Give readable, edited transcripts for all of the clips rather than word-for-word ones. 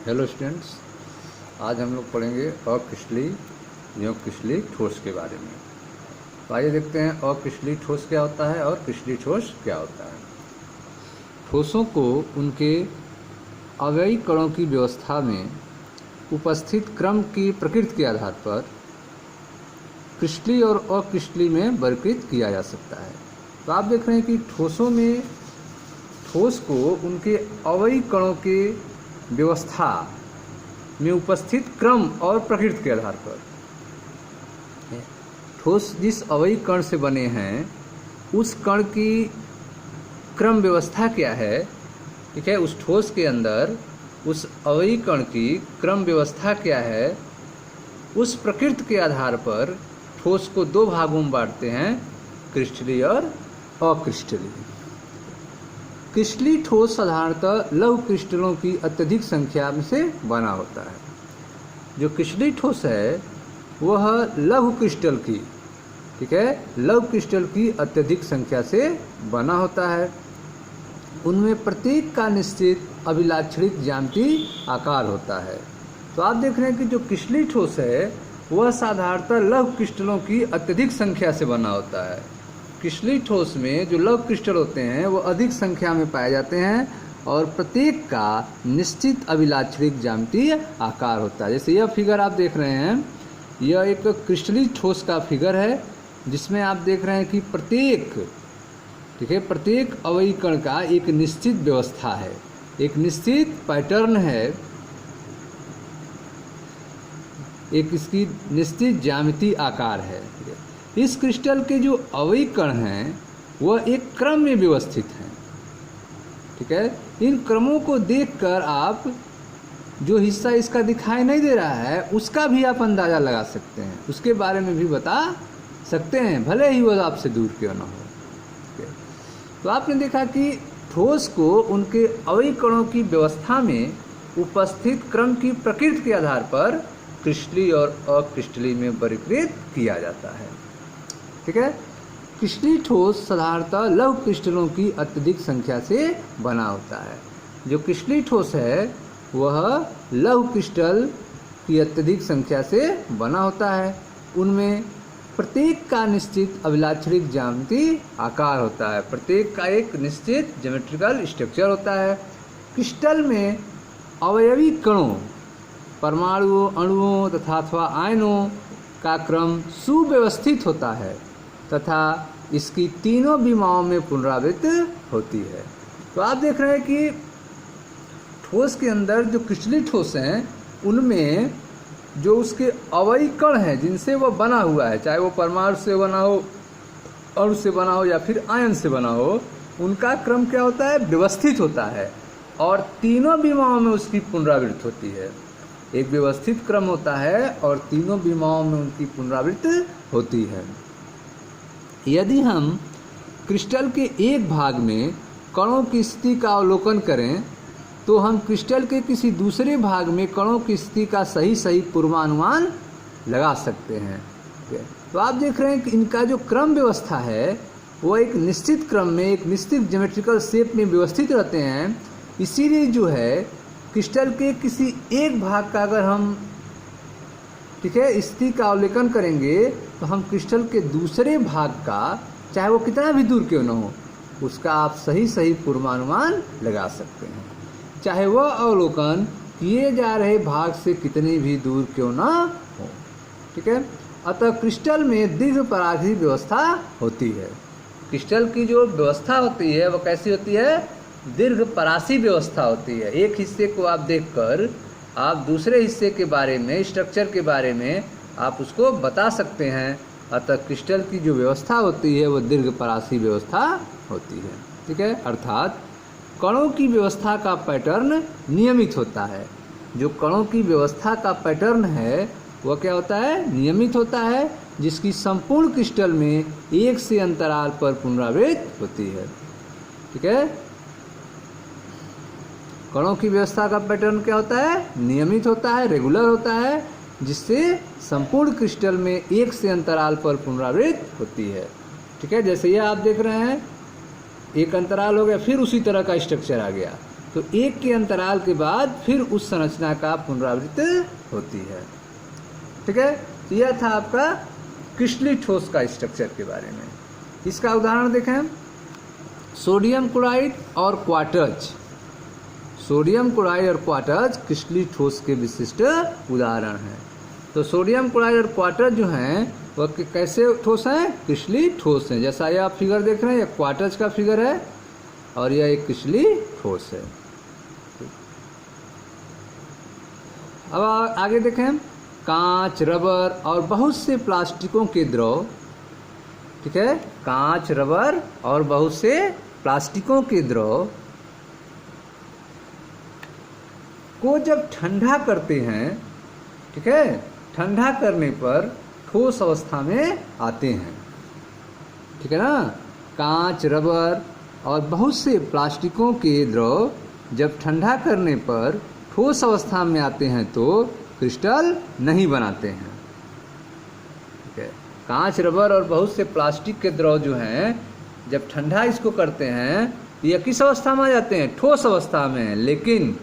Hello students, आज हम लोग पढ़ेंगे अक्रिस्टलीय एवं क्रिस्टलीय ठोस के बारे में। तो आइए देखते हैं अक्रिस्टलीय ठोस क्या होता है और क्रिस्टलीय ठोस क्या होता है। ठोसों को उनके अवयवी कणों की व्यवस्था में उपस्थित क्रम की प्रकृति के आधार पर क्रिस्टलीय और अक्रिस्टलीय में वर्गीकृत किया जा सकता है। तो आप देख रहे हैं कि ठोसों में ठोस को उनके अवयवी कणों के व्यवस्था में उपस्थित क्रम और प्रकृति के आधार पर ठोस जिस अवयवी कण से बने हैं उस कण की क्रम व्यवस्था क्या है, ठीक है। उस ठोस के अंदर उस अवयवी कण की क्रम व्यवस्था क्या है, उस प्रकृति के आधार पर ठोस को दो भागों में बांटते हैं, क्रिस्टलीय और अक्रिस्टलीय। क्रिस्टलीय ठोस साधारणतः लघु क्रिस्टलों की अत्यधिक संख्या से बना होता है। जो क्रिस्टलीय ठोस है वह लघु क्रिस्टल की, ठीक है, लघु क्रिस्टल की अत्यधिक संख्या से बना होता है। उनमें प्रत्येक का निश्चित अभिलाक्षणिक ज्यामितीय आकार होता है। तो आप देख रहे हैं कि जो क्रिस्टलीय ठोस है वह साधारणतः लघु क्रिस्टलों की अत्यधिक संख्या से बना होता है। क्रिस्टलीय ठोस में जो लघु क्रिस्टल होते हैं वो अधिक संख्या में पाए जाते हैं और प्रत्येक का निश्चित अभिलाक्षणिक ज्यामितीय आकार होता है। जैसे यह फिगर आप देख रहे हैं, यह एक क्रिस्टलीय ठोस का फिगर है जिसमें आप देख रहे हैं कि प्रत्येक, ठीक है, प्रत्येक अवयवी कण का एक निश्चित व्यवस्था है, एक निश्चित पैटर्न है, एक इसकी निश्चित ज्यामितीय आकार है। इस क्रिस्टल के जो अवयवी कण हैं वह एक क्रम में व्यवस्थित हैं, ठीक है। इन क्रमों को देखकर आप जो हिस्सा इसका दिखाई नहीं दे रहा है उसका भी आप अंदाज़ा लगा सकते हैं, उसके बारे में भी बता सकते हैं, भले ही वह आपसे दूर क्यों ना हो, ठीक है। तो आपने देखा कि ठोस को उनके अवयवी कणों की व्यवस्था में उपस्थित क्रम की प्रकृति के आधार पर क्रिस्टलीय और अक्रिस्टलीय में वर्गीकृत किया जाता है, ठीक है। क्रिस्टलीय ठोस साधारणतः लघु क्रिस्टलों की अत्यधिक संख्या से बना होता है। जो क्रिस्टलीय ठोस है वह लघु क्रिस्टल की अत्यधिक संख्या से बना होता है। उनमें प्रत्येक का निश्चित अभिलाक्षणिक ज्यामितीय आकार होता है, प्रत्येक का एक निश्चित ज्योमेट्रिकल स्ट्रक्चर होता है। क्रिस्टल में अवयवी कणों, परमाणुओं, अणुओं तथा आयनों का क्रम सुव्यवस्थित होता है तथा इसकी तीनों विमाओं में पुनरावृत्ति होती है। तो आप देख रहे हैं कि ठोस के अंदर जो क्रिस्टलीय ठोस हैं उनमें जो उसके अवयवी कण हैं जिनसे वह बना हुआ है, चाहे वो परमाणु से बना हो, अणु से बना हो या फिर आयन से बना हो, उनका क्रम क्या होता है, व्यवस्थित होता है और तीनों विमाओं में उसकी पुनरावृत्ति होती है। एक व्यवस्थित क्रम होता है और तीनों विमाओं में उनकी पुनरावृत्ति होती है। यदि हम क्रिस्टल के एक भाग में कणों की स्थिति का अवलोकन करें तो हम क्रिस्टल के किसी दूसरे भाग में कणों की स्थिति का सही पूर्वानुमान लगा सकते हैं। तो आप देख रहे हैं कि इनका जो क्रम व्यवस्था है वो एक निश्चित क्रम में, एक निश्चित ज्योमेट्रिकल शेप में व्यवस्थित रहते हैं। इसीलिए जो है क्रिस्टल के किसी एक भाग का अगर हम, ठीक है, स्थिति का अवलोकन करेंगे तो हम क्रिस्टल के दूसरे भाग का, चाहे वो कितना भी दूर क्यों न हो, उसका आप सही पूर्वानुमान लगा सकते हैं, चाहे वह अवलोकन किए जा रहे भाग से कितनी भी दूर क्यों ना हो, ठीक है। अतः क्रिस्टल में दीर्घ परासी व्यवस्था होती है। क्रिस्टल की जो व्यवस्था होती है वह कैसी होती है, दीर्घ परासी व्यवस्था होती है। एक हिस्से को आप देखकर आप दूसरे हिस्से के बारे में, स्ट्रक्चर के बारे में आप उसको बता सकते हैं। अतः क्रिस्टल की जो व्यवस्था होती है वो दीर्घ परासी व्यवस्था होती है, ठीक है। अर्थात कणों की व्यवस्था का पैटर्न नियमित होता है। जो कणों की व्यवस्था का पैटर्न है वह क्या होता है, नियमित होता है, जिसकी संपूर्ण क्रिस्टल में एक से अंतराल पर पुनरावृत्ति होती है, ठीक है। कणों की व्यवस्था का पैटर्न क्या होता है, नियमित होता है, रेगुलर होता है, जिससे संपूर्ण क्रिस्टल में एक से अंतराल पर पुनरावृत्ति होती है, ठीक है। जैसे ये आप देख रहे हैं एक अंतराल हो गया, फिर उसी तरह का स्ट्रक्चर आ गया, तो एक के अंतराल के बाद फिर उस संरचना का पुनरावृत्ति होती है। ठीक है, तो यह था आपका क्रिस्टलीय ठोस का स्ट्रक्चर के बारे में। इसका उदाहरण देखें, सोडियम क्लोराइड और क्वार्टज। सोडियम क्लोराइड और क्वार्टज क्रिस्टलीय ठोस के विशिष्ट उदाहरण हैं। तो सोडियम क्लोराइड और क्वार्टज जो हैं वह कैसे ठोस हैं? क्रिस्टलीय ठोस हैं। जैसा यह आप फिगर देख रहे हैं, यह क्वार्टज का फिगर है और यह एक क्रिस्टलीय ठोस है। अब आगे देखें, कांच, रबर और बहुत से प्लास्टिकों के द्रव, ठीक है, कांच, रबर और बहुत से प्लास्टिकों के द्रव को जब ठंडा करते हैं, ठीक है, ठंडा करने पर ठोस अवस्था में आते हैं। ठीक है ना, कांच, रबर और बहुत से प्लास्टिकों के द्रव जब ठंडा करने पर ठोस अवस्था में आते हैं तो क्रिस्टल नहीं बनाते हैं। ठीक है, कांच, रबर और बहुत से प्लास्टिक के द्रव जो हैं जब ठंडा इसको करते हैं यह किस अवस्था में आ जाते हैं? ठोस अवस्था में। लेकिन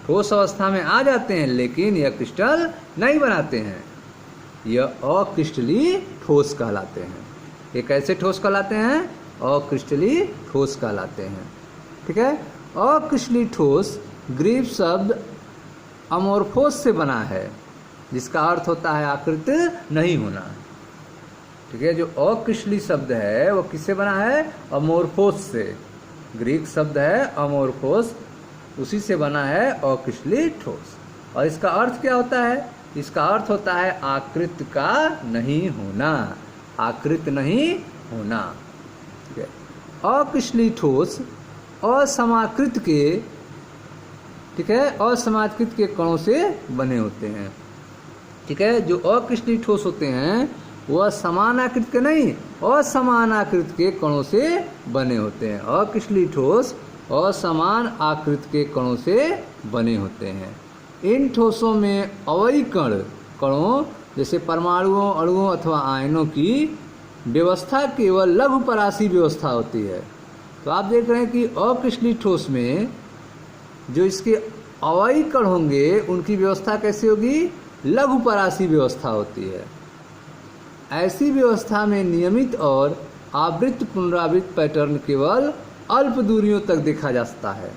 ठोस अवस्था में आ जाते हैं लेकिन यह क्रिस्टल नहीं बनाते हैं। यह अक्रिस्टलीय ठोस कहलाते हैं। ये कैसे ठोस कहलाते हैं? अक्रिस्टलीय ठोस कहलाते हैं। ठीक है, अक्रिस्टलीय ठोस ग्रीक शब्द अमोर्फोस से बना है, जिसका अर्थ होता है आकृति नहीं होना। ठीक है, जो अक्रिस्टलीय शब्द है वो किससे बना है? अमोर्फोस से। ग्रीक शब्द है अमोर्फोस, उसी से बना है अक्रिस्टलीय ठोस। और इसका अर्थ क्या होता है? इसका अर्थ होता है आकृति का नहीं होना, आकृति नहीं होना। ठीक है, अक्रिस्टलीय ठोस असमाकृत के, ठीक है, असमाकृत के कणों से बने होते हैं। ठीक है, जो अक्रिस्टलीय ठोस होते हैं वह समान आकृति के नहीं, असमान आकृति के कणों से बने होते हैं। अक्रिस्टलीय ठोस असमान आकृति के कणों से बने होते हैं। इन ठोसों में अवयवी कणों जैसे परमाणुओं, अणुओं अथवा आयनों की व्यवस्था केवल लघु परासी व्यवस्था होती है। तो आप देख रहे हैं कि अक्रिस्टलीय ठोस में जो इसके अवयवी कण होंगे उनकी व्यवस्था कैसी होगी? लघु परासी व्यवस्था होती है। ऐसी व्यवस्था में नियमित और आवृत्त पुनरावृत्त पैटर्न केवल अल्प दूरियों तक देखा जा सकता है।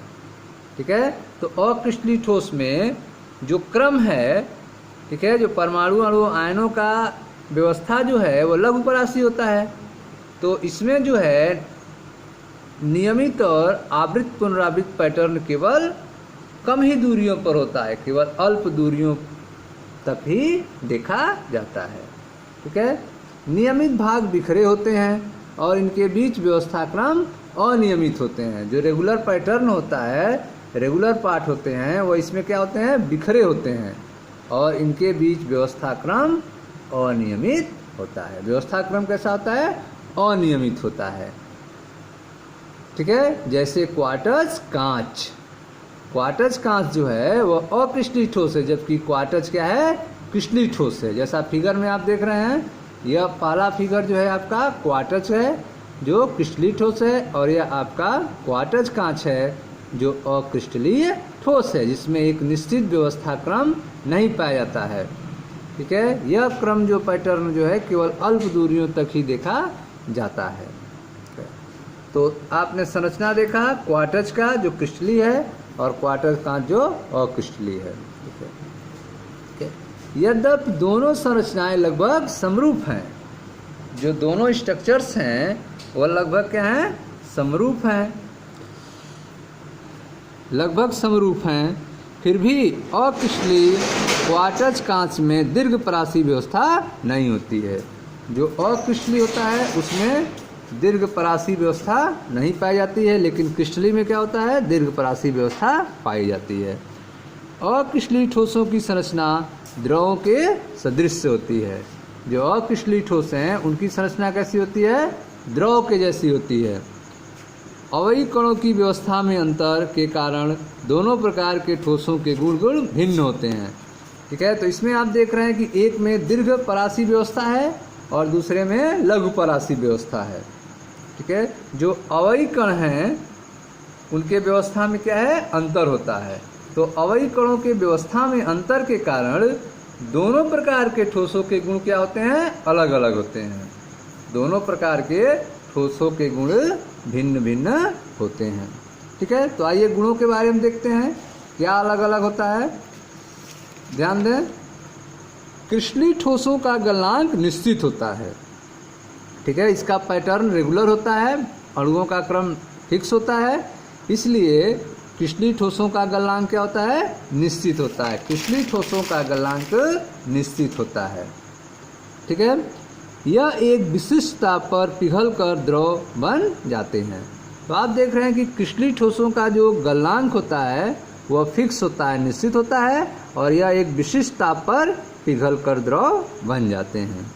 ठीक है, तो अक्रिस्टलीय ठोस में जो क्रम है, ठीक है, जो परमाणु, अणु, आयनों का व्यवस्था जो है वो लघु परासी होता है। तो इसमें जो है नियमित और आवृत्त पुनरावृत्त पैटर्न केवल कम ही दूरियों पर होता है, केवल अल्प दूरियों तक ही देखा जाता है। ठीक है, नियमित भाग बिखरे होते हैं और इनके बीच व्यवस्था क्रम अनियमित होते हैं। जो रेगुलर पैटर्न होता है, रेगुलर पार्ट होते हैं, वो इसमें क्या होते हैं? बिखरे होते हैं और इनके बीच व्यवस्था क्रम अनियमित होता है। व्यवस्था क्रम कैसा होता है? अनियमित होता है। ठीक है, जैसे क्वार्टज कांच। क्वार्टज कांच जो है वो अक्रिस्टलीय ठोस है, जबकि क्वार्टज क्या है? क्रिस्टलीय ठोस है। जैसा फिगर में आप देख रहे हैं, यह पहला फिगर जो है आपका क्वार्टज है जो क्रिस्टलीय ठोस है, और यह आपका क्वार्टज कांच है जो अक्रिस्टलीय ठोस है, जिसमें एक निश्चित व्यवस्था क्रम नहीं पाया जाता है। ठीक है, यह क्रम जो पैटर्न जो है केवल अल्प दूरियों तक ही देखा जाता है। तो आपने संरचना देखा क्वार्टज का जो क्रिस्टलीय है और क्वार्टज कांच जो अक्रिस्टलीय है। ठीक है, यद्यपि दोनों संरचनाएं लगभग समरूप हैं, जो दोनों स्ट्रक्चर्स हैं वो लगभग क्या हैं? समरूप हैं, लगभग समरूप हैं, फिर भी अक्रिस्टलीय क्वार्टज कांच में दीर्घ परासी व्यवस्था नहीं होती है। जो अक्रिस्टलीय होता है उसमें दीर्घ परासी व्यवस्था नहीं पाई जाती है, लेकिन क्रिस्टलीय में क्या होता है? दीर्घ परासी व्यवस्था पाई जाती है। अक्रिस्टलीय ठोसों की संरचना द्रवों के सदृश होती है। जो अक्रिस्टलीय ठोस हैं उनकी संरचना कैसी होती है? द्रव के जैसी होती है। अवयवी कणों की व्यवस्था में अंतर के कारण दोनों प्रकार के ठोसों के गुण भिन्न होते हैं। ठीक है, तो इसमें आप देख रहे हैं कि एक में दीर्घ परासी व्यवस्था है और दूसरे में लघु परासी व्यवस्था है। ठीक है, जो अवयवी कण हैं उनके व्यवस्था में क्या है, अंतर होता है। तो अवयवी कणों के व्यवस्था में अंतर के कारण दोनों प्रकार के ठोसों के गुण क्या होते हैं, अलग अलग होते हैं। दोनों प्रकार के ठोसों के गुण भिन्न भिन्न होते हैं। ठीक है, तो आइए गुणों के बारे में देखते हैं क्या अलग अलग होता है। ध्यान दें, क्रिस्टलीय ठोसों का गलनांक निश्चित होता है। ठीक है, इसका पैटर्न रेगुलर होता है, अणुओं का क्रम फिक्स होता है, इसलिए क्रिस्टलीय ठोसों का गलनांक क्या होता है, निश्चित होता है। क्रिस्टलीय ठोसों का गलनांक निश्चित होता है। ठीक है, यह एक विशिष्ट ताप पर पिघलकर द्रव बन जाते हैं। तो आप देख रहे हैं कि क्रिस्टलीय ठोसों का जो गलनांक होता है वह फिक्स होता है, निश्चित होता है, और यह एक विशिष्ट ताप पर पिघलकर द्रव बन जाते हैं।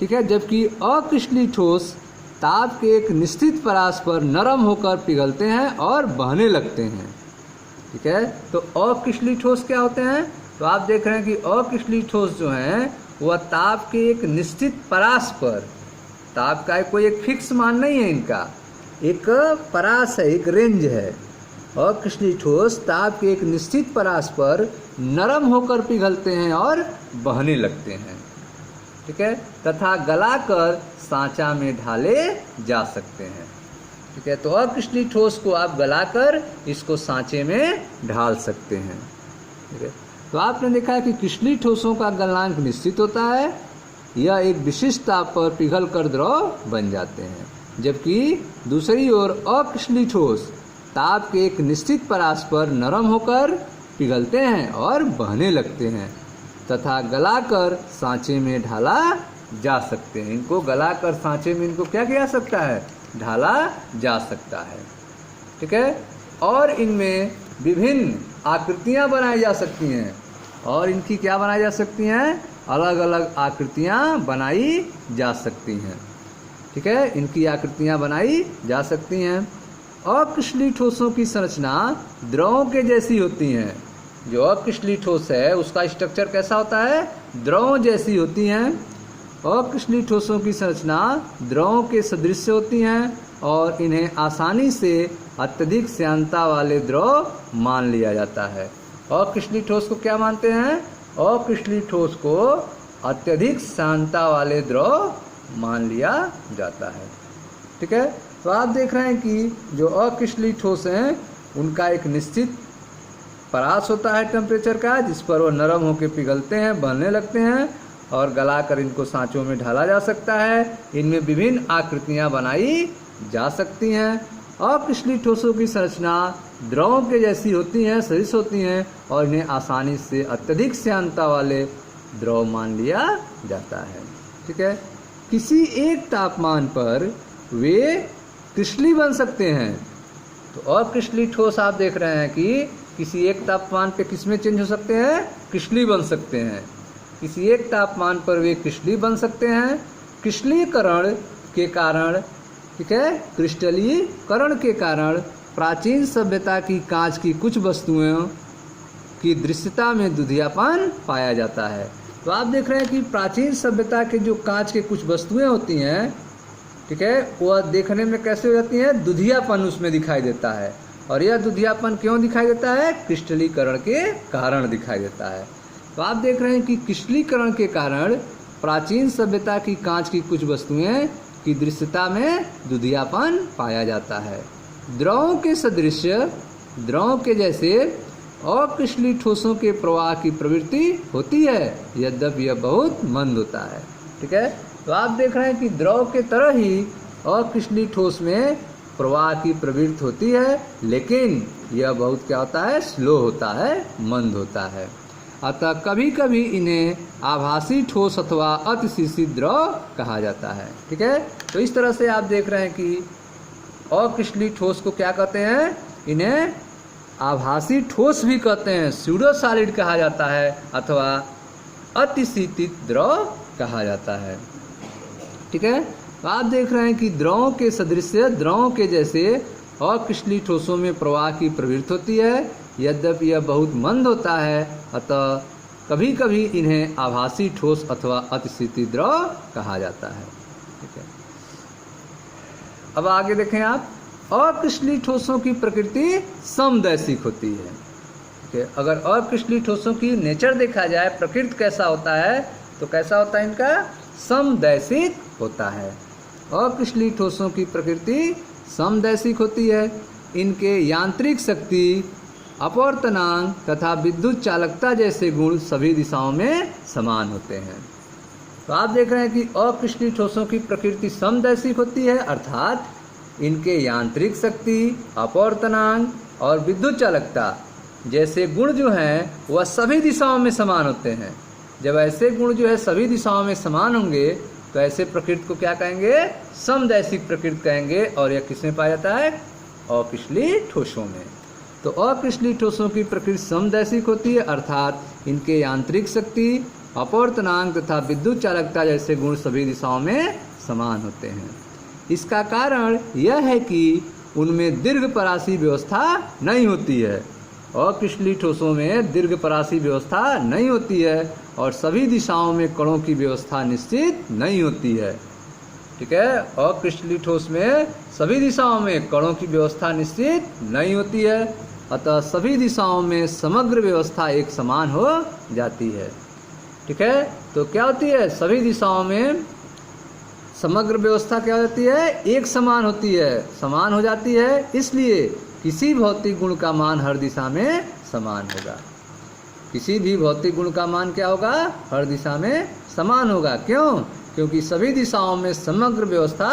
ठीक है, जबकि अक्रिस्टलीय ठोस ताप के एक निश्चित परास पर नरम होकर पिघलते हैं और बहने लगते हैं। ठीक है, तो अक्रिस्टलीय ठोस क्या होते हैं, तो आप देख रहे हैं कि अक्रिस्टलीय ठोस जो हैं वह ताप के एक निश्चित परास पर, ताप का कोई एक फिक्स मान नहीं है, इनका एक परास है, एक रेंज है। अक्रिस्टलीय ठोस ताप के एक निश्चित परास पर नरम होकर पिघलते हैं और बहने लगते हैं। ठीक है, तथा गलाकर सांचा में ढाले जा सकते हैं। ठीक है, तो अक्रिस्टलीय ठोस को आप गलाकर इसको सांचे में ढाल सकते हैं। ठीक है, तो आपने देखा है कि क्रिस्टलीय ठोसों का गलनांक निश्चित होता है, यह एक विशिष्ट ताप पर पिघलकर द्रव बन जाते हैं। जबकि दूसरी ओर अक्रिस्टलीय ठोस ताप के एक निश्चित परास पर नरम होकर पिघलते हैं और बहने लगते हैं तथा गलाकर सांचे में ढाला जा सकते हैं। इनको गलाकर सांचे में इनको क्या किया सकता है, ढाला जा सकता है। ठीक है, और इनमें विभिन्न आकृतियां बनाई जा सकती हैं, और इनकी क्या बनाई जा सकती हैं, अलग अलग आकृतियां बनाई जा सकती हैं। ठीक है, इनकी आकृतियां बनाई जा सकती हैं। अक्रिस्टलीय ठोसों की संरचना द्रवों के जैसी होती हैं। जो अक्रिस्टलीय ठोस है उसका स्ट्रक्चर कैसा होता है, द्रवों जैसी होती हैं। अक्रिस्टलीय ठोसों की संरचना द्रवों के सदृश होती हैं और इन्हें आसानी से अत्यधिक श्यानता वाले द्रव मान लिया जाता है। अक्रिस्टलीय ठोस को क्या मानते हैं, अक्रिस्टलीय ठोस को अत्यधिक श्यानता वाले द्रव मान लिया जाता है। ठीक है, तो आप देख रहे हैं कि जो अक्रिस्टलीय ठोस हैं उनका एक निश्चित परास होता है टेम्परेचर का, जिस पर वो नरम होकर पिघलते हैं, बहने लगते हैं और गलाकर इनको सांचों में ढाला जा सकता है। इनमें विभिन्न आकृतियां बनाई जा सकती हैं। अक्रिस्टलीय ठोसों की संरचना द्रवों के जैसी होती हैं, सदृश होती हैं, और इन्हें आसानी से अत्यधिक श्यानता वाले द्रव मान लिया जाता है। ठीक है, किसी एक तापमान पर वे क्रिस्टलीय बन सकते हैं। तो अक्रिस्टलीय ठोस आप देख रहे हैं कि किसी एक तापमान पे किस में चेंज हो सकते हैं, क्रिस्टलीय बन सकते हैं। किसी एक तापमान पर वे क्रिस्टलीय बन सकते हैं। क्रिस्टलीयकरण के कारण, ठीक है, क्रिस्टलीयकरण के कारण प्राचीन सभ्यता की कांच की कुछ वस्तुओं की दृश्यता में दुधियापन पाया जाता है। तो आप देख रहे हैं कि प्राचीन सभ्यता के जो कांच के कुछ वस्तुएं होती हैं, ठीक है, वह देखने में कैसे हो जाती हैं, दुधियापन उसमें दिखाई देता है। और यह दुधियापन क्यों दिखाई देता है, क्रिस्टलीकरण के कारण दिखाई देता है। तो आप देख रहे हैं कि क्रिस्टलीकरण के कारण प्राचीन सभ्यता की कांच की कुछ वस्तुएं की दृश्यता में दुधियापन पाया जाता है। द्रवों के सदृश, द्रवों के जैसे अक्रिस्टलीय ठोसों के प्रवाह की प्रवृत्ति होती है, यद्यपि यह बहुत मंद होता है। ठीक है, तो आप देख रहे हैं कि द्रव के तरह ही अक्रिस्टलीय ठोस में प्रवाह की प्रवृत्ति होती है, लेकिन यह बहुत क्या होता है, स्लो होता है, मंद होता है। अतः कभी कभी इन्हें आभासी ठोस अथवा अतिशीशित द्रव कहा जाता है। ठीक है, तो इस तरह से आप देख रहे हैं कि अक्रिस्टलीय ठोस को क्या कहते हैं, इन्हें आभासी ठोस भी कहते हैं, स्यूडो सॉलिड कहा जाता है, अथवा अतिशीशित द्रव कहा जाता है। ठीक है, तो आप देख रहे हैं कि द्रवों के सदृश, द्रवों के जैसे अक्रिस्टलीय ठोसों में प्रवाह की प्रवृत्ति होती है, यद्यपि यह बहुत मंद होता है। अतः कभी कभी इन्हें आभासी ठोस अथवा अतिशीशित द्रव कहा जाता है। ठीक है, अब आगे देखें आप, अक्रिस्टलीय ठोसों की प्रकृति समदैशिक होती है। ठीक है, अगर अक्रिस्टलीय ठोसों की नेचर देखा जाए, प्रकृति कैसा होता है, तो कैसा होता है इनका, समदैशिक होता है। अक्रिस्टलीय ठोसों की प्रकृति समदैशिक होती है। इनके यांत्रिक शक्ति, अपवर्तनांक तथा विद्युत चालकता जैसे गुण सभी दिशाओं में समान होते हैं। तो आप देख रहे हैं कि अक्रिस्टलीय ठोसों की प्रकृति समदैशिक होती है, अर्थात इनके यांत्रिक शक्ति, अपवर्तनांक और विद्युत चालकता जैसे गुण जो हैं वह सभी दिशाओं में समान होते हैं। जब ऐसे गुण जो है सभी दिशाओं में समान होंगे तो ऐसे प्रकृति को क्या कहेंगे, समदैशिक प्रकृति कहेंगे। और यह किसमें पाया जाता है, अक्रिस्टलीय ठोसों में। तो अक्रिस्टलीय ठोसों की प्रकृति समदैशिक होती है, अर्थात इनके यांत्रिक शक्ति, अपवर्तनांक तथा विद्युत चालकता जैसे गुण सभी दिशाओं में समान होते हैं। इसका कारण यह है कि उनमें दीर्घपरासी व्यवस्था नहीं होती है। अक्रिस्टलीय ठोसों में दीर्घपरासी व्यवस्था नहीं होती है और सभी दिशाओं में कणों की व्यवस्था निश्चित नहीं होती है। ठीक है, अक्रिस्टलीय ठोस में सभी दिशाओं में कणों की व्यवस्था निश्चित नहीं होती है, अतः सभी दिशाओं में समग्र व्यवस्था एक समान हो जाती है। ठीक है, तो क्या होती है, सभी दिशाओं में समग्र व्यवस्था क्या होती है, एक समान होती है, समान हो जाती है। इसलिए किसी भौतिक गुण का मान हर दिशा में समान होगा। किसी भी भौतिक गुण का मान क्या होगा, हर दिशा में समान होगा। क्यों? क्योंकि सभी दिशाओं में समग्र व्यवस्था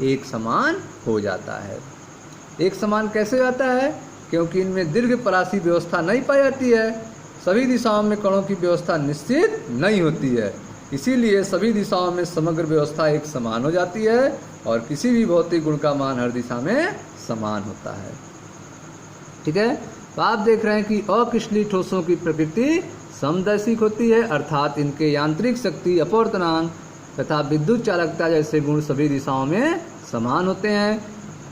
एक समान हो जाता है। एक समान कैसे जाता है? क्योंकि इनमें दीर्घपरासी व्यवस्था नहीं पाई जाती है, सभी दिशाओं में कणों की व्यवस्था निश्चित नहीं होती है। इसीलिए सभी दिशाओं में समग्र व्यवस्था एक समान हो जाती है और किसी भी भौतिक गुण का मान हर दिशा में समान होता है। ठीक है, तो आप देख रहे हैं कि अक्रिस्टलीय ठोसों की प्रकृति समदैशिक होती है, अर्थात इनके यांत्रिक शक्ति, अपवर्तनांक तथा विद्युत चालकता जैसे गुण सभी दिशाओं में समान होते हैं।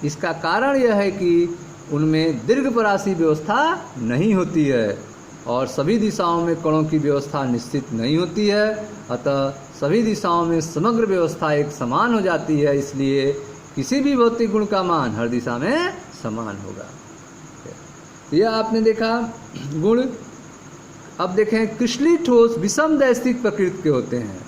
इसका कारण यह है कि उनमें दीर्घपरासी व्यवस्था नहीं होती है और सभी दिशाओं में कणों की व्यवस्था निश्चित नहीं होती है, अतः सभी दिशाओं में समग्र व्यवस्था एक समान हो जाती है। इसलिए किसी भी भौतिक गुण का मान हर दिशा में समान होगा। यह आपने देखा गुण। अब देखें, क्रिस्टलीय ठोस विषमदैशिक प्रकृति के होते हैं।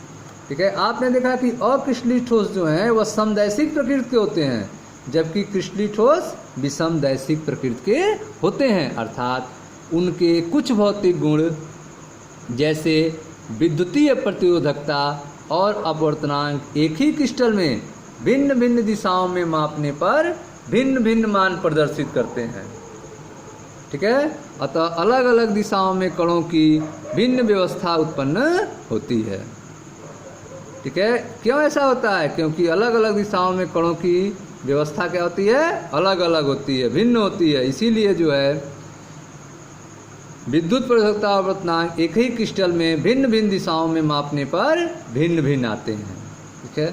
ठीक है, आपने देखा कि अक्रिस्टलीय ठोस जो हैं वह समदैशिक प्रकृति के होते हैं, जबकि क्रिस्टलीय ठोस विषमदैशिक प्रकृति के होते हैं, अर्थात उनके कुछ भौतिक गुण जैसे विद्युतीय प्रतिरोधकता और अपवर्तनांक एक ही क्रिस्टल में भिन्न भिन्न दिशाओं में मापने पर भिन्न भिन्न मान प्रदर्शित करते हैं। ठीक है, अतः अलग अलग दिशाओं में कणों की भिन्न व्यवस्था उत्पन्न होती है। ठीक है, क्यों ऐसा होता है? क्योंकि अलग अलग दिशाओं में कणों की व्यवस्था क्या होती है, अलग अलग होती है, भिन्न होती है। इसीलिए जो है विद्युत प्रतिरोधकता और अपवर्तनांक एक ही क्रिस्टल में भिन्न भिन्न दिशाओं में मापने पर भिन्न भिन्न आते हैं। ठीक है,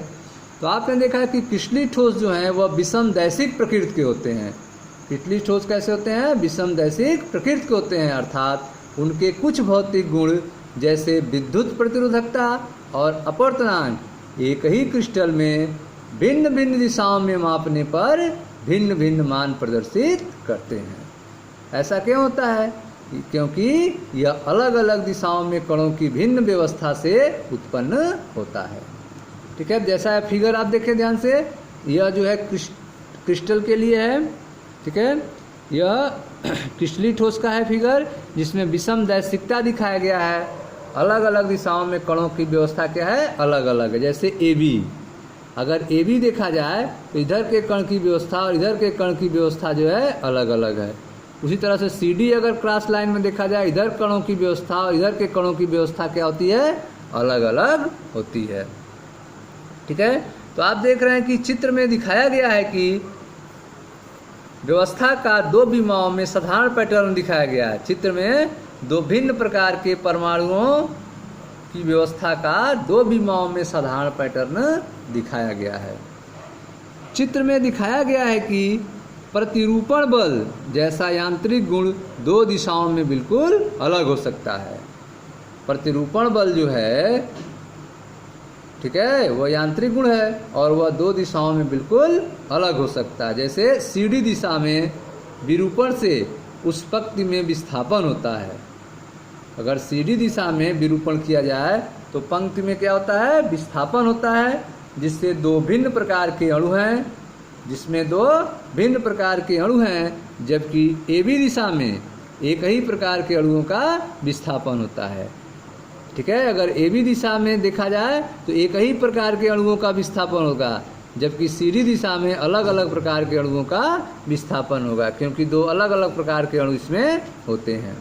तो आपने देखा है कि क्रिस्टलीय ठोस जो हैं वह विषमदैशिक प्रकृति के होते हैं। क्रिस्टलीय ठोस कैसे होते हैं? विषमदैशिक प्रकृति के होते हैं, अर्थात उनके कुछ भौतिक गुण जैसे विद्युत प्रतिरोधकता और अपवर्तनांक एक ही क्रिस्टल में भिन्न भिन्न दिशाओं में मापने पर भिन्न भिन्न मान प्रदर्शित करते हैं। ऐसा क्यों होता है? क्योंकि यह अलग अलग दिशाओं में कणों की भिन्न व्यवस्था से उत्पन्न होता है। ठीक है, जैसा फिगर आप देखें ध्यान से, यह जो है क्रिस्टल के लिए है। ठीक है, यह क्रिस्टलीय ठोस का है फिगर, जिसमें विषमदैशिकता दिखाया गया है। अलग अलग दिशाओं में कणों की व्यवस्था क्या है, अलग अलग है। जैसे AB, अगर AB देखा जाए तो इधर के कण की व्यवस्था और इधर के कण की व्यवस्था जो है अलग अलग है। उसी तरह से CD अगर क्रॉस लाइन में देखा जाए, इधर कणों की व्यवस्था और इधर के कणों की व्यवस्था क्या होती है, अलग अलग होती है। ठीक है, तो आप देख रहे हैं कि चित्र में दिखाया गया है कि व्यवस्था का दो विमाओं में साधारण पैटर्न दिखाया गया है। चित्र में दो भिन्न प्रकार के परमाणुओं की व्यवस्था का दो विमाओं में साधारण पैटर्न दिखाया गया है। चित्र में दिखाया गया है कि प्रतिरूपण बल जैसा यांत्रिक गुण दो दिशाओं में बिल्कुल अलग हो सकता है। प्रतिरूपण बल जो है ठीक है, वह यांत्रिक गुण है और वह दो दिशाओं में बिल्कुल अलग हो सकता है। जैसे सीढ़ी दिशा में विरूपण से उस पंक्ति में विस्थापन होता है। अगर सीढ़ी दिशा में विरूपण किया जाए तो पंक्ति में क्या होता है, विस्थापन होता है, जिससे दो भिन्न प्रकार के अणु हैं, जिसमें दो भिन्न प्रकार के अणु हैं, जबकि ए बी दिशा में एक ही प्रकार के अणुओं का विस्थापन होता है। ठीक है, अगर ए बी दिशा में देखा जाए तो एक ही प्रकार के अणुओं का विस्थापन होगा, जबकि सी डी दिशा में अलग अलग प्रकार के अणुओं का विस्थापन होगा, क्योंकि दो अलग अलग प्रकार के अणु इसमें होते हैं।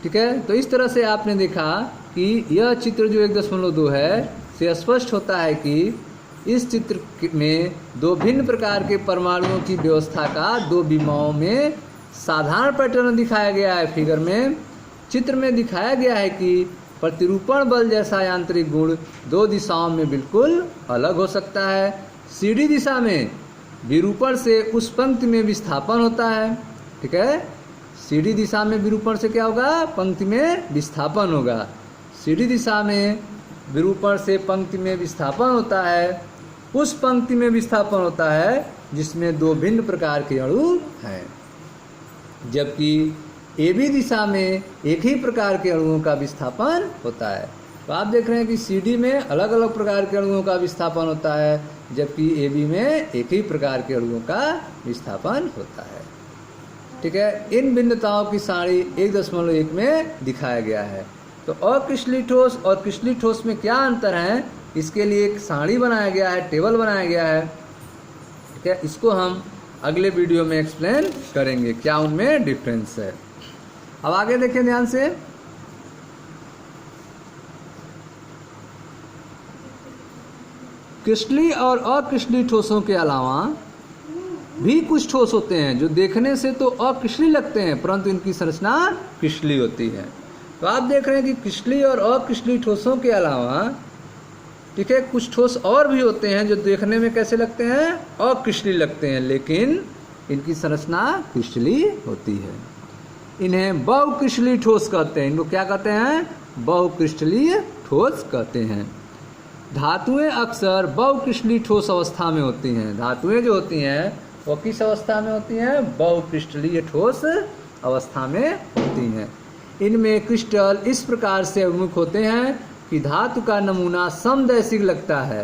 ठीक है, तो इस तरह से आपने देखा कि यह चित्र जो 1.2 है से स्पष्ट होता है कि इस चित्र में दो भिन्न प्रकार के परमाणुओं की व्यवस्था का दो विमाओं में साधारण पैटर्न दिखाया गया है। फिगर में चित्र में दिखाया गया है कि प्रतिरूपण बल जैसा यांत्रिक गुण दो दिशाओं में बिल्कुल अलग हो सकता है। सीढ़ी दिशा में विरूपण से उस पंक्ति में विस्थापन होता है। ठीक है, सीढ़ी दिशा में विरूपण से क्या होगा, पंक्ति में विस्थापन होगा। सीढ़ी दिशा में विरूपण से पंक्ति में विस्थापन होता है, उस पंक्ति में विस्थापन होता है जिसमें दो भिन्न प्रकार के अणु हैं, जबकि ए बी दिशा में एक ही प्रकार के अणुओं का विस्थापन होता है। तो आप देख रहे हैं कि सी डी में अलग अलग प्रकार के अणुओं का विस्थापन होता है, जबकि ए बी में एक ही प्रकार के अणुओं का विस्थापन होता है। ठीक है, इन भिन्नताओं की सारणी 1.1 में दिखाया गया है। तो अक्रिस्टलीय ठोस और क्रिस्टलीय ठोस में क्या अंतर है, इसके लिए एक सारणी बनाया गया है, टेबल बनाया गया है। ठीक है, इसको हम अगले वीडियो में एक्सप्लेन करेंगे क्या उनमें डिफरेंस है। अब आगे देखें ध्यान से। क्रिस्टलीय और अक्रिस्टलीय ठोसों के अलावा भी कुछ ठोस होते हैं जो देखने से तो अक्रिस्टलीय लगते हैं, परंतु इनकी संरचना क्रिस्टलीय होती है। तो आप देख रहे हैं कि क्रिस्टलीय और अक्रिस्टलीय ठोसों के अलावा, ठीक है, कुछ ठोस और भी होते हैं जो देखने में कैसे लगते हैं, अक्रिस्टलीय लगते हैं, लेकिन इनकी संरचना क्रिस्टलीय होती है। इन्हें बहुक्रिस्टलीय ठोस कहते हैं। इनको क्या कहते हैं, बहुक्रिस्टलीय ठोस कहते हैं। धातुएं अक्सर बहुक्रिस्टलीय ठोस अवस्था में होती हैं। धातुएं जो होती हैं वो किस अवस्था में होती हैं, बहुक्रिस्टलीय ठोस अवस्था में होती हैं। इनमें क्रिस्टल इस प्रकार से अभिमुख होते हैं कि धातु का नमूना समदैशिक लगता है।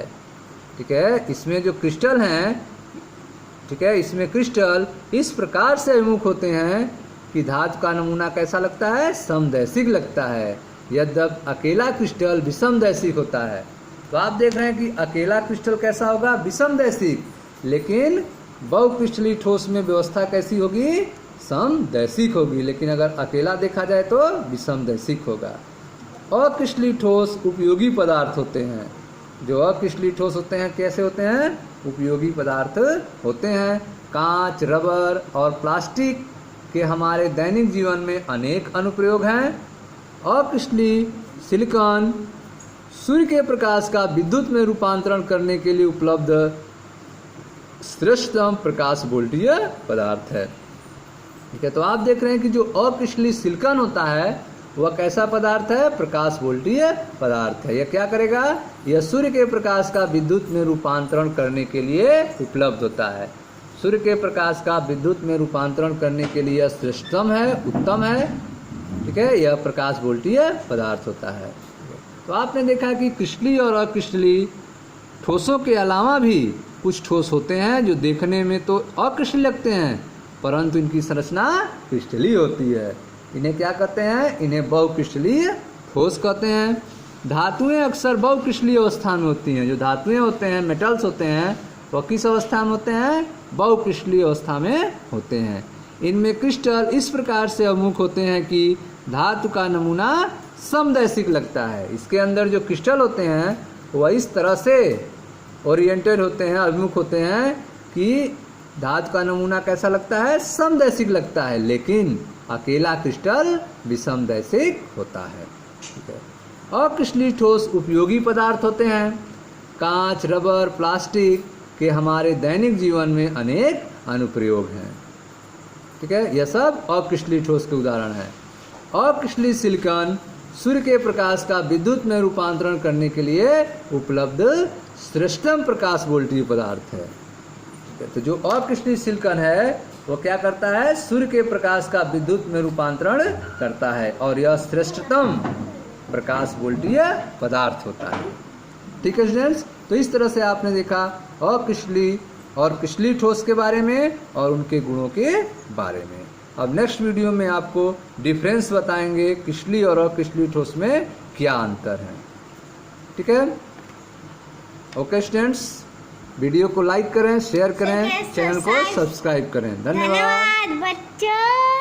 ठीक है, इसमें जो क्रिस्टल हैं, ठीक है, इसमें क्रिस्टल इस प्रकार से अभिमुख होते हैं कि धातु का नमूना कैसा लगता है, समदैशिक लगता है। यद्यपि अकेला क्रिस्टल विषमदैशिक होता है। तो आप देख रहे हैं कि अकेला क्रिस्टल कैसा होगा, विषमदैशिक, लेकिन बहुक्रिस्टलीय ठोस में व्यवस्था कैसी होगी, समदैशिक होगी, लेकिन अगर अकेला देखा जाए तो विषमदैशिक होगा। अक्रिस्टलीय ठोस उपयोगी पदार्थ होते हैं। जो अक्रिस्टलीय ठोस होते हैं कैसे होते हैं, उपयोगी पदार्थ होते हैं। कांच, रबर और प्लास्टिक के हमारे दैनिक जीवन में अनेक अनुप्रयोग हैं। अक्रिस्टलीय सिलिकॉन सूर्य के प्रकाश का विद्युत में रूपांतरण करने के लिए उपलब्ध श्रेष्ठतम प्रकाश वोल्टीय पदार्थ है। ठीक है, तो आप देख रहे हैं कि जो अक्रिस्टलीय सिलिकॉन होता है वह कैसा पदार्थ है, प्रकाश वोल्टीय पदार्थ है। यह क्या करेगा, यह सूर्य के प्रकाश का विद्युत में रूपांतरण करने के लिए उपलब्ध होता है। सूर्य के प्रकाश का विद्युत में रूपांतरण करने के लिए यह श्रेष्ठतम है, उत्तम है। ठीक है, यह प्रकाश वोल्टीय पदार्थ होता है। तो आपने देखा कि क्रिस्टलीय और अक्रिस्टलीय ठोसों के अलावा भी कुछ ठोस होते हैं जो देखने में तो अक्रिस्टलीय लगते हैं, परंतु इनकी संरचना क्रिस्टलीय होती है। इन्हें क्या कहते हैं, इन्हें बहुक्रिस्टलीय ठोस कहते हैं। धातुएं अक्सर बहुक्रिस्टलीय अवस्था में होती हैं। जो धातुएं होते हैं, मेटल्स होते हैं, वह किस अवस्था में होते हैं, बहुक्रिस्टलीय अवस्था में होते हैं। इनमें क्रिस्टल इस प्रकार से अभिमुख होते हैं कि धातु का नमूना समदैशिक लगता है। इसके अंदर जो क्रिस्टल होते हैं वह इस तरह से ओरिएंटेड होते हैं, अभिमुख होते हैं कि धातु का नमूना कैसा लगता है, समदैशिक लगता है, लेकिन अकेला क्रिस्टल विषमदैशिक होता है। ठीक है, अक्रिस्टलीय ठोस उपयोगी पदार्थ होते हैं। कांच, रबर, प्लास्टिक के हमारे दैनिक जीवन में अनेक अनुप्रयोग हैं। ठीक है, यह सब अक्रिस्टलीय ठोस के उदाहरण हैं। अक्रिस्टलीय सिलिकॉन सूर्य के प्रकाश का विद्युत में रूपांतरण करने के लिए उपलब्ध श्रेष्ठतम प्रकाश वोल्टीय पदार्थ है। तो जो अक्रिस्टलीय सिलिकॉन है वो क्या करता है, सूर्य के प्रकाश का विद्युत में रूपांतरण करता है और यह श्रेष्ठतम प्रकाश वोल्टीय पदार्थ होता है। ठीक है स्टूडेंट्स, तो इस तरह से आपने देखा अक्रिस्टलीय और क्रिस्टलीय ठोस के बारे में और उनके गुणों के बारे में। अब नेक्स्ट वीडियो में आपको डिफरेंस बताएंगे क्रिस्टलीय और अक्रिस्टलीय ठोस में क्या अंतर है। ठीक है, ओके स्टूडेंट्स, वीडियो को लाइक करें, शेयर करें, चैनल को सब्सक्राइब करें। धन्यवाद बच्चों।